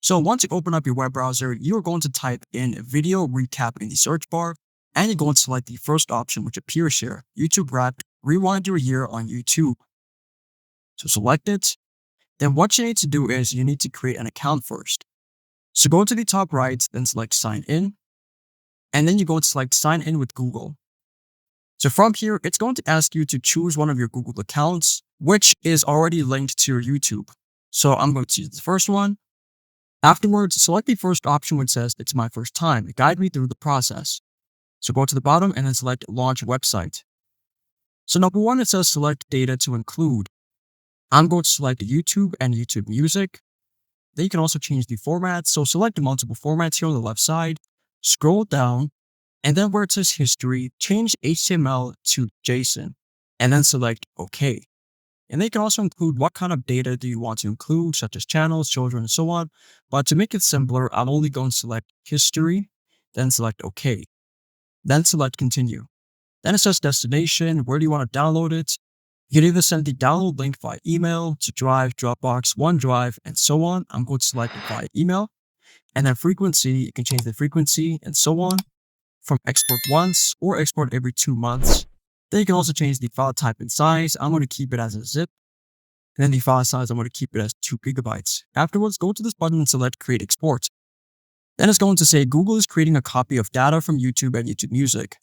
So once you open up your web browser, you're going to type in video recap in the search bar, and you're going to select the first option which appears here, YouTube Wrapped, Rewind Your Year on YouTube. So select it. Then what you need to do is you need to create an account first. So go to the top right, then select sign in, and then you're going to select sign in with Google. So from here, it's going to ask you to choose one of your Google accounts, which is already linked to your YouTube. So I'm going to use the first one. Afterwards, select the first option which says it's my first time. Guide me through the process. So go to the bottom and then select launch website. So number one, it says select data to include. I'm going to select YouTube and YouTube Music. Then you can also change the format. So select the multiple formats here on the left side, scroll down, and then where it says history, change HTML to JSON, and then select OK. And they can also include what kind of data do you want to include, such as channels, children, and so on. But to make it simpler, I'm only going to select history, then select OK. Then select continue. Then it says destination, where do you want to download it? You can either send the download link via email to Drive, Dropbox, OneDrive, and so on. I'm going to select it via email. And then frequency, you can change the frequency and so on from export once or export every 2 months. Then you can also change the file type and size. I'm going to keep it as a zip. And then the file size, I'm going to keep it as 2 gigabytes. Afterwards, go to this button and select create export. Then it's going to say Google is creating a copy of data from YouTube and YouTube Music.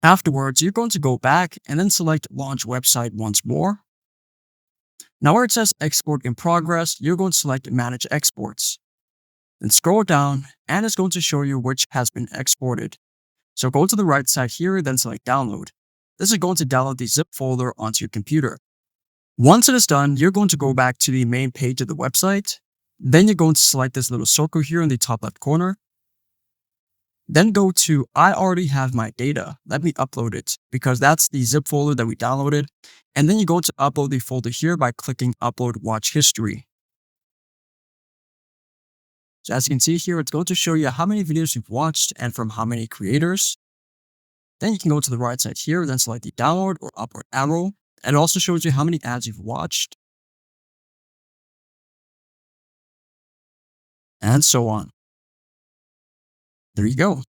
Afterwards, you're going to go back and then select launch website once more. Now where it says export in progress, you're going to select manage exports. Then scroll down and it's going to show you which has been exported. So go to the right side here, then select download. This is going to download the zip folder onto your computer. Once it is done, you're going to go back to the main page of the website. Then you're going to select this little circle here in the top left corner. Then go to I already have my data. Let me upload it because that's the zip folder that we downloaded. And then you go to upload the folder here by clicking upload watch history. So as you can see here, it's going to show you how many videos you've watched and from how many creators. Then you can go to the right side here, then select the download or upward arrow. And it also shows you how many ads you've watched. And so on. There you go.